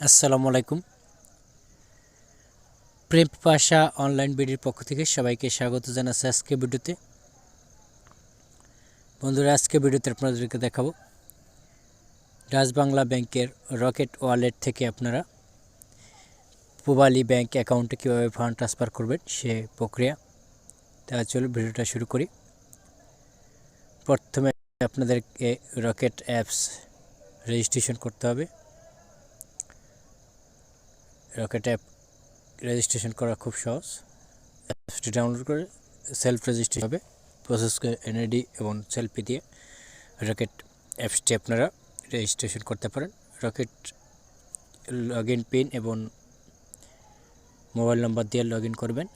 আসসালামু আলাইকুম। প্রেমপিপাসা অনলাইন বিডির পক্ষ থেকে সবাইকে স্বাগত জানাচ্ছি আজকে ভিডিওতে। বন্ধুরা, আজকে ভিডিওতে আপনাদেরকে দেখাবো ডাচ বাংলা ব্যাংকের রকেট ওয়ালেট থেকে আপনারা পুবালি ব্যাংক অ্যাকাউন্টে কীভাবে ফান্ড ট্রান্সফার করবেন সে প্রক্রিয়া। তাহলে চলুন ভিডিওটা শুরু করি। প্রথমে আপনাদেরকে রকেট অ্যাপস রেজিস্ট্রেশন করতে হবে। রকেট অ্যাপ রেজিস্ট্রেশন করা খুব সহজ। অ্যাপসটি ডাউনলোড করে সেলফ রেজিস্ট্রেশন হবে। প্রসেস এনআইডি এবং সেলফি দিয়ে রকেট অ্যাপসটি আপনারা রেজিস্ট্রেশন করতে পারেন। রকেট লগ ইন পিন এবং মোবাইল নাম্বার দিয়ে লগ ইন করবেন।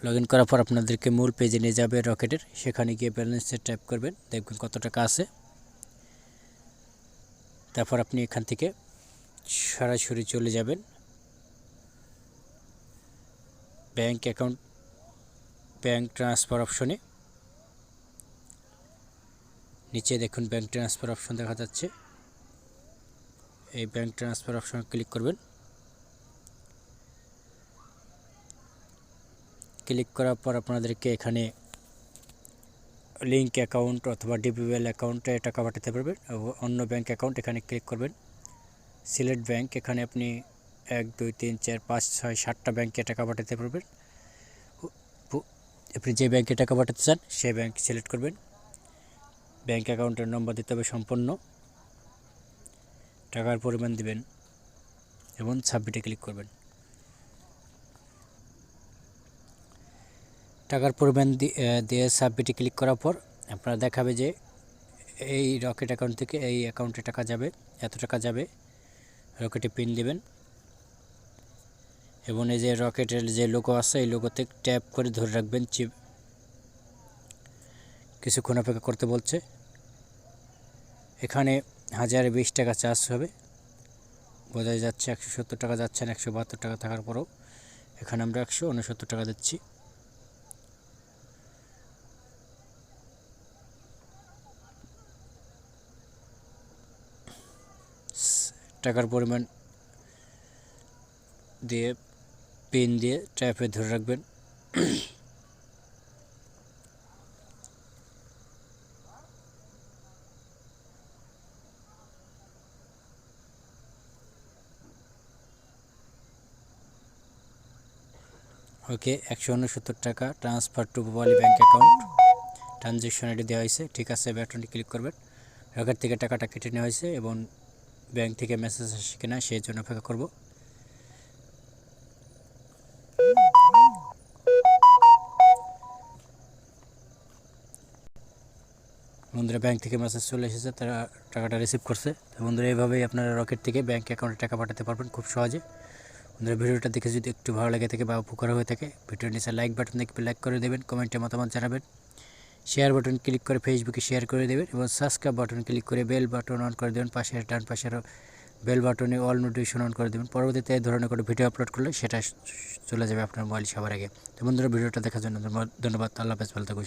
লগ ইন করার পর আপনাদেরকে মূল পেজে নিয়ে যাবে রকেটের। সেখানে গিয়ে ব্যালেন্সে টাইপ করবেন, দেখবেন কত টাকা আছে। তারপর আপনি এখান থেকে সরাসরি চলে যাবেন ব্যাংক অ্যাকাউন্ট ব্যাংক ট্রান্সফার অপশনে। নিচে দেখুন ব্যাংক ট্রান্সফার অপশন দেখা যাচ্ছে। এই ব্যাংক ট্রান্সফার অপশনে ক্লিক করবেন। ক্লিক করার পর আপনাদেরকে এখানে লিঙ্ক অ্যাকাউন্ট অথবা ডিবিএল অ্যাকাউন্টে টাকা পাঠাতে পারবেন। অন্য ব্যাংক অ্যাকাউন্ট এখানে ক্লিক করবেন। সিলেক্ট ব্যাংক, এখানে আপনি 1 2 3 4 5 6 7টা ব্যাংকে টাকা পাঠাতে পারবেন। আপনি যে ব্যাংকে টাকা পাঠাতে চান সেই ব্যাংক সিলেক্ট করবেন। ব্যাংক অ্যাকাউন্টের নম্বর দিতে হবে সম্পূর্ণ, টাকার পরিমাণ দিবেন এবং সাবমিটে ক্লিক করবেন। টাকার পরিমাণ দিয়ে সাবমিটে ক্লিক করার পর আপনারা দেখাবে যে এই রকেট অ্যাকাউন্ট থেকে এই অ্যাকাউন্টে টাকা যাবে, এত টাকা যাবে। রকেটে পিন দিবেন এবং এই যে রকেটের যে লোগো আছে এই লোগোতে ট্যাপ করে ধরে রাখবেন। কিছুক্ষণ অপেক্ষা করতে বলছে। এখানে 1020 টাকা চার্জ হবে, বোঝা যাচ্ছে। 170 টাকা যাচ্ছেন, 172 টাকা থাকার পরেও এখানে আমরা 169 টাকা দিচ্ছি। টাকার পরিমাণ দিয়ে পিন দিয়ে ট্যাপে ধরে রাখবেন। ওকে, 169 টাকা transfer to Pubali bank account, transaction ID দেওয়া হয়েছে। ঠিক আছে, বাটনে ক্লিক করবেন। রকেট থেকে টাকাটা কেটে নেওয়া হয়েছে এবং ব্যাংক থেকে মেসেজ আসে কিনা সেই জন্য অপেক্ষা করব। বন্ধুরা, ব্যাংক থেকে মেসেজ চলে এসেছে, তারা টাকাটা রিসিভ করছে। তো বন্ধুরা, এইভাবেই আপনারা রকেট থেকে ব্যাংক অ্যাকাউন্টে টাকা পাঠাতে পারবেন খুব সহজে। বন্ধুরা, ভিডিওটা দেখে যদি একটু ভালো লাগে থাকে বা উপকার হয়ে থাকে, ভিডিওর নিচে লাইক বাটন দেখবে লাইক করে দেবেন, কমেন্টে মতামত জানাবেন, শেয়ার বাটন ক্লিক করে ফেসবুকে শেয়ার করে দেবেন এবং সাবস্ক্রাইব বাটন ক্লিক করে বেল বাটন অন করে দেবেন। পাশে ডান পাশের বেল বাটনে অল নোটিফিকেশন অন করে দেবেন। পরবর্তীতে এই ধরনের কোনো ভিডিও আপলোড করলে সেটা চলে যাবে আপনার মোবাইল সবার আগে। তো বন্ধুরা, ভিডিওটা দেখার জন্য ধন্যবাদ। আল্লাহ হাফেজ, ভালো থাকুন।